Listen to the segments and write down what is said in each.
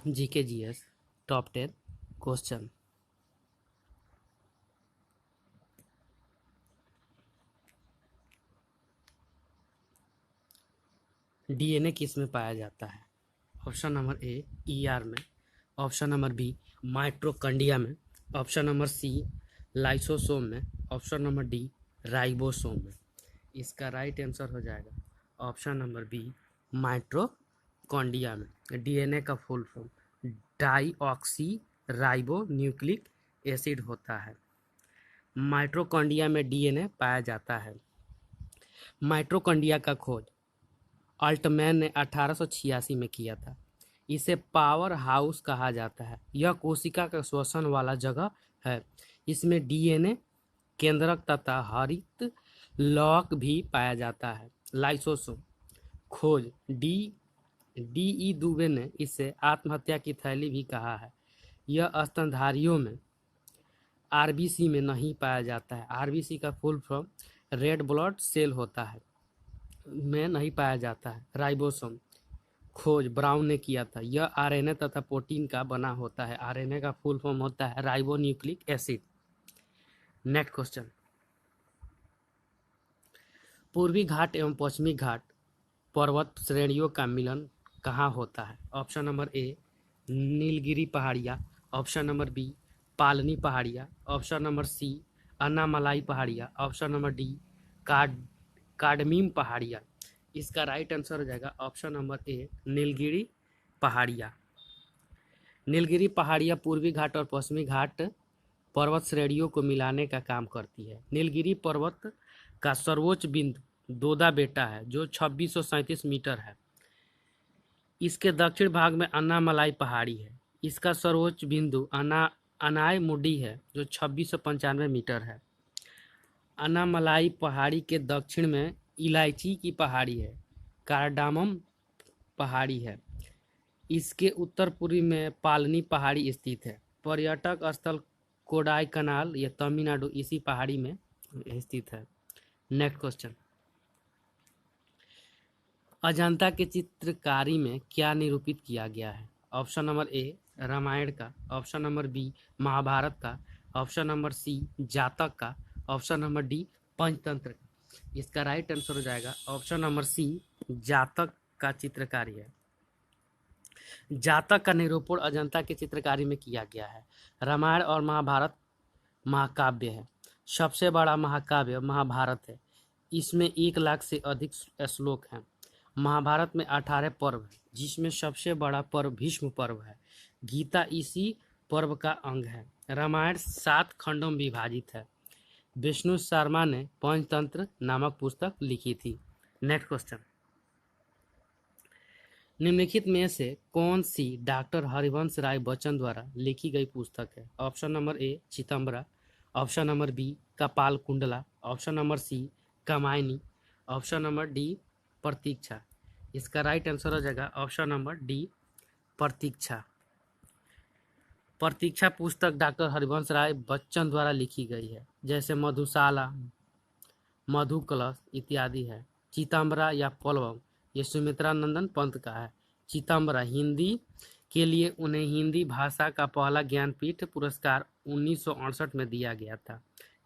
GK GS top 10 question. DNA किस में पाया जाता है? ऑप्शन नंबर ए ईआर में, ऑप्शन नंबर बी माइटोकॉन्ड्रिया में, ऑप्शन नंबर सी लाइसोसोम में, ऑप्शन नंबर डी राइबोसोम में। इसका राइट आंसर हो जाएगा ऑप्शन नंबर बी माइटोकॉन्ड्रिया में। डीएनए का full form deoxy ribo nucleic acid होता है। माइटोकॉन्ड्रिया में डीएनए पाया जाता है। माइटोकॉन्ड्रिया का खोज अल्टमैन ने 1886 में किया था। इसे पावर हाउस कहा जाता है। यह कोशिका का श्वसन वाला जगह है। इसमें डीएनए केंद्रक तथा हरित लौक भी पाया जाता है। लाइसोसोम खोज डी ई दुबे ने इसे आत्महत्या की थैली भी कहा है। यह स्तनधारियों में आरबीसी में नहीं पाया जाता है। आरबीसी का full form red blood cell होता है, में नहीं पाया जाता है। राइबोसोम खोज ब्राउन ने किया था। यह आरएनए तथा प्रोटीन का बना होता है। आरएनए का फुल फॉर्म होता है ribo nucleic acid. Next question, पूर्वी घाट एवं पश्चिमी घाट पर्वत श्रेणियों का मिलन कहाँ होता है? ऑप्शन नंबर ए नीलगिरी पहाड़ियाँ, ऑप्शन नंबर बी पालनी पहाड़ियाँ, ऑप्शन नंबर सी अन्नामलाई पहाड़ियाँ, ऑप्शन नंबर डी काडमीम पहाड़ियाँ। इसका राइट आंसर हो जाएगा ऑप्शन नंबर ए नीलगिरी पहाड़ियाँ। नीलगिरी पहाड़ियाँ पूर्वी घाट और पश्चिमी घाट पर्वत श्रेणियों को मिलाने का काम करती है। नीलगिरी पर्वत का सर्वोच्च बिंदु दोदा बेटा है जो 2637 मीटर है। इसके दक्षिण भाग में अन्नामलाई पहाड़ी है। इसका सर्वोच्च बिंदु अनाय मुडी है जो 2695 मीटर है। अन्नामलाई पहाड़ी के दक्षिण में इलायची की पहाड़ी है, कार्डामम पहाड़ी है। इसके उत्तर पूर्वी में पालनी पहाड़ी स्थित है। पर्यटक स्थल कोडाई कनाल या तमिलनाडु इसी पहाड़ी में स्थित है। नेक्स्ट क्वेश्चन, अजंता के चित्रकारी में क्या निरूपित किया गया है? ऑप्शन नंबर ए रामायण का, ऑप्शन नंबर बी महाभारत का, ऑप्शन नंबर सी जातक का, ऑप्शन नंबर डी पंचतंत्र का। इसका राइट आंसर हो जाएगा ऑप्शन नंबर सी जातक का चित्रकारी है। जातक का निरूपण अजंता की चित्रकारी में किया गया है। रामायण और महाभारत महाकाव्य है। सबसे बड़ा महाकाव्य महाभारत है। इसमें 1 लाख से अधिक श्लोक हैं। महाभारत में 18 पर्व है, जिसमें सबसे बड़ा पर्व भीष्म पर्व है। गीता इसी पर्व का अंग है। रामायण 7 खंडों में विभाजित है। विष्णु शर्मा ने पंचतंत्र नामक पुस्तक लिखी थी। नेक्स्ट क्वेश्चन, निम्नलिखित में से कौन सी डॉक्टर हरिवंश राय बच्चन द्वारा लिखी गई पुस्तक है? Option number A Chidambara, option number B Kapal Kundala, option number C Kamayani, option number D Pratiksha. इसका राइट आंसर हो जाएगा option number D Pratiksha. Pratiksha पुस्तक डॉक्टर हरिवंश राय बच्चन द्वारा लिखी गई है। जैसे मधुशाला, मधु कलश इत्यादि है। चितंबरा या पल्लव ये सुमित्रा नंदन पंत का है। चितंबरा हिंदी के लिए उन्हें हिंदी भाषा का पहला ज्ञानपीठ पुरस्कार 1968 में दिया गया था।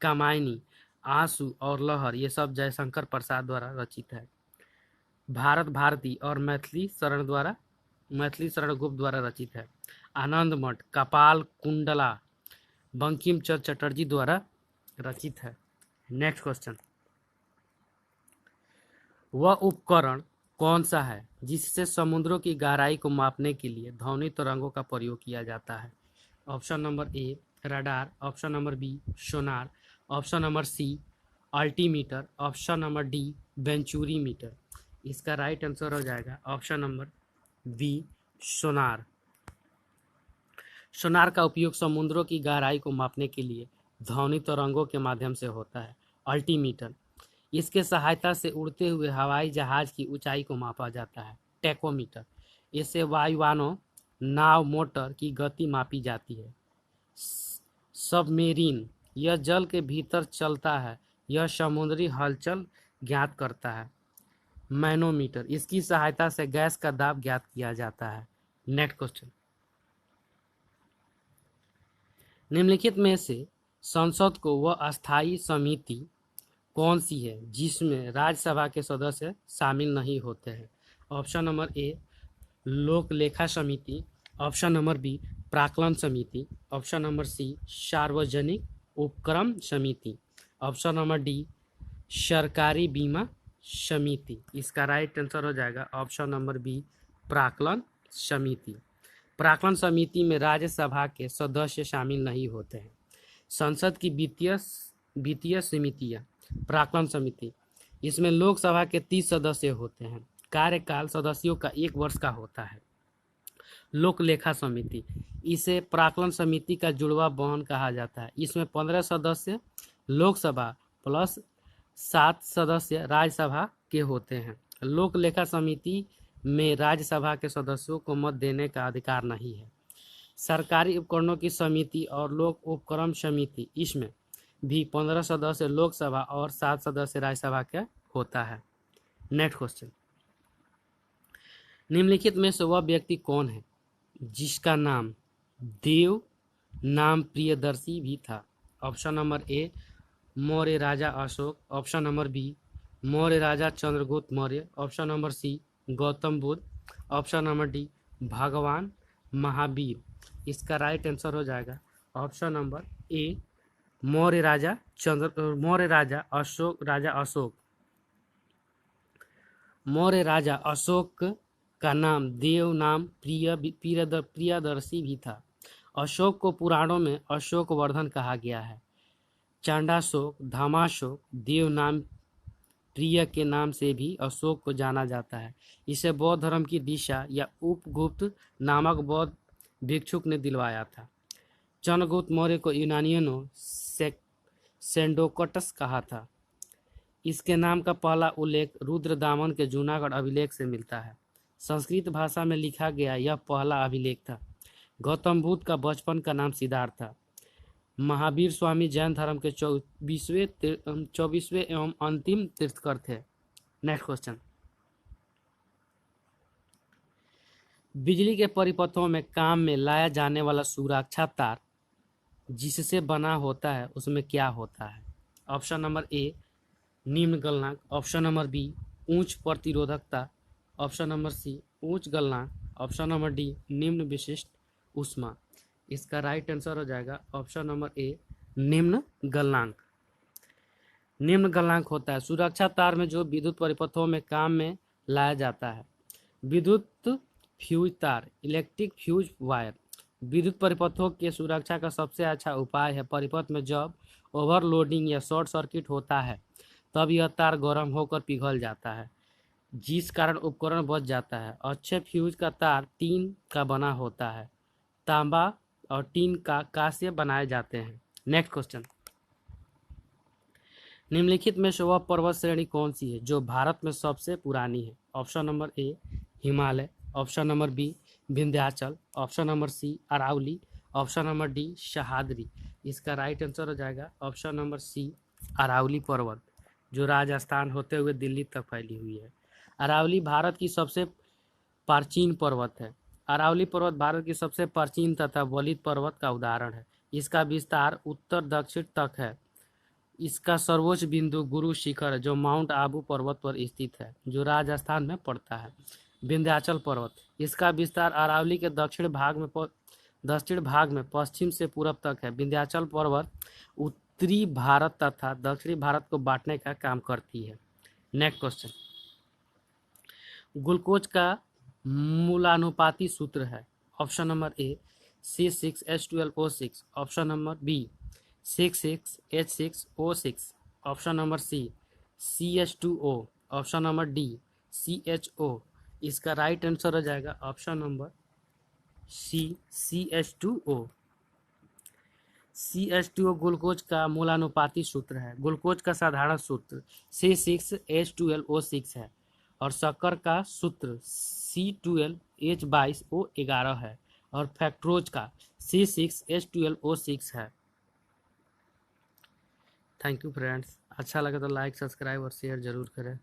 कामायनी, आंसू और लहर ये सब जयशंकर प्रसाद द्वारा रचित है। भारत भारती और मैथिली शरण गुप्त द्वारा रचित है। आनंद मठ, कपाल कुंडला बंकिम चंद्र चटर्जी द्वारा रचित है। नेक्स्ट क्वेश्चन, वह उपकरण कौन सा है जिससे समुद्रों की गहराई को मापने के लिए ध्वनि तरंगों का प्रयोग किया जाता है? Option number A radar, option number B sonar, option number C altimeter, option number D venturi meter. इसका राइट आंसर हो जाएगा option number B sonar. Sonar का उपयोग समुद्रों की गहराई को मापने के लिए ध्वनि तरंगों के माध्यम से होता है। अल्टीमीटर, इसके सहायता से उड़ते हुए हवाई जहाज की ऊंचाई को मापा जाता है। टेकोमीटर, इससे वायुयानों, नाव, मोटर की गति मापी जाती है। सबमेरीन, यह जल के भीतर चलता है। यह समुद्री हलचल ज्ञात करता है। मैनोमीटर, इसकी सहायता से गैस का दाब ज्ञात किया जाता है। नेक्स्ट क्वेश्चन, निम्नलिखित में से संसद को वह अस्थायी समिति कौन सी है जिसमें राज्यसभा के सदस्य शामिल नहीं होते हैं? ऑप्शन नंबर ए लोक लेखा समिति, ऑप्शन नंबर बी प्राक्कलन समिति, ऑप्शन नंबर सी सार्वजनिक उपक्रम समिति, ऑप्शन नंबर डी सरकारी बीमा समिति। इसका राइट आंसर हो जाएगा ऑप्शन नंबर बी प्राक्कलन समिति। प्राक्कलन समिति में राज्यसभा के सदस्य शामिल नहीं होते हैं। संसद की वित्तीय समितियाँ प्राक्कलन समिति, इसमें लोकसभा के 30 सदस्य होते हैं। कार्यकाल सदस्यों का 1 वर्ष का होता है। लोक लेखा समिति, इसे प्राक्कलन समिति का जुड़वा बहन कहा जाता है। इसमें 15 सदस्य लोकसभा प्लस 7 सदस्य राज्यसभा के होते हैं। लोक लेखा समिति में राज्यसभा के सदस्यों को मत देने का अधिकार नहीं है। सरकारी उपकरणों की समिति और लोक उपक्रम समिति, इसमें भी 15 सदस्य लोकसभा और 7 सदस्य राज्यसभा के होता है। नेक्स्ट क्वेश्चन, निम्नलिखित में से वह व्यक्ति कौन है जिसका नाम देव नाम प्रियदर्शी भी था? ऑप्शन नंबर ए मौर्य राजा Ashoka, option number B Maurya राजा Chandragupta Maurya, option number C Gautam Buddha, option number D भगवान महावीर। इसका राइट आंसर हो जाएगा ऑप्शन नंबर ए मौर्य राजा अशोक। मौर्य राजा अशोक का नाम देव नाम प्रियदर्शी भी था। अशोक को पुराणों में अशोक वर्धन कहा गया है। चांडाशोक, धामाशोक, देव नाम प्रिय के नाम से भी अशोक को जाना जाता है। इसे बौद्ध धर्म की दिशा या उपगुप्त नामक बौद्ध भिक्षुक ने दिलवाया था। चंद्रगुप्त मौर्य को यूनानियों ने सेंडोकटस कहा था। इसके नाम का पहला उल्लेख रुद्रदामन के जूनागढ़ अभिलेख से मिलता है। संस्कृत भाषा में लिखा गया यह पहला अभिलेख था। गौतम बुद्ध का बचपन का नाम सिद्धार्थ था। महावीर स्वामी जैन धर्म के 24वें एवं अंतिम तीर्थकर थे। नेक्स्ट क्वेश्चन, बिजली के परिपथों में काम में लाया जाने वाला सुरक्षा तार जिससे बना होता है उसमें क्या होता है? ऑप्शन नंबर ए निम्न गलनांक, ऑप्शन नंबर बी उच्च प्रतिरोधकता, ऑप्शन नंबर सी उच्च गलनांक, ऑप्शन नंबर डी निम्न विशिष्ट ऊष्मा। इसका राइट आंसर हो जाएगा ऑप्शन नंबर ए निम्न गलनांक। निम्न गलनांक होता है सुरक्षा तार में जो विद्युत परिपथों में काम में लाया जाता है। विद्युत फ्यूज तार, इलेक्ट्रिक फ्यूज वायर, विद्युत परिपथों के सुरक्षा का सबसे अच्छा उपाय है। परिपथ में जब ओवरलोडिंग या शॉर्ट सर्किट होता है तब यह तार गर्म होकर पिघल जाता है जिस कारण उपकरण बच जाता है। अच्छे फ्यूज का तार टीन का बना होता है। तांबा और टीन का कांस्य बनाए जाते हैं। नेक्स्ट क्वेश्चन, निम्नलिखित में से वह पर्वत श्रेणी कौन सी है जो भारत में सबसे पुरानी है? Option number A Himalaya, option number B Vindhyachal, option number C Aravalli, option number D Sahyadri. इसका राइट आंसर हो जाएगा ऑप्शन नंबर सी अरावली पर्वत, जो राजस्थान होते हुए दिल्ली तक फैली हुई है। अरावली भारत की सबसे प्राचीन पर्वत है। अरावली पर्वत भारत की सबसे प्राचीन तथा वलित पर्वत का उदाहरण है। इसका विस्तार उत्तर दक्षिण तक है। इसका सर्वोच्च बिंदु गुरु शिखर है जो माउंट आबू पर्वत पर स्थित है जो राजस्थान में पड़ता है। विंध्याचल पर्वत, इसका विस्तार अरावली के दक्षिण भाग में पश्चिम से पूर्व तक है। विंध्याचल पर्वत उत्तरी भारत तथा दक्षिणी भारत को बांटने का काम करती है। नेक्स्ट क्वेश्चन, ग्लूकोज का मूलानुपाती सूत्र है। Option number A C6H12O6, option number B 66H6O6, option number C CH2O, option number D CHO। इसका राइट आंसर हो जाएगा option number C CH2O। CH2O glucose का मूलानुपाती सूत्र है। ग्लूकोज का साधारण सूत्र C6H12O6 है और शक्कर का सूत्र C12H22O11 है और फैक्ट्रोज का C6H12O6 है। थैंक यू फ्रेंड्स, अच्छा लगे तो लाइक सब्सक्राइब और शेयर जरूर करें।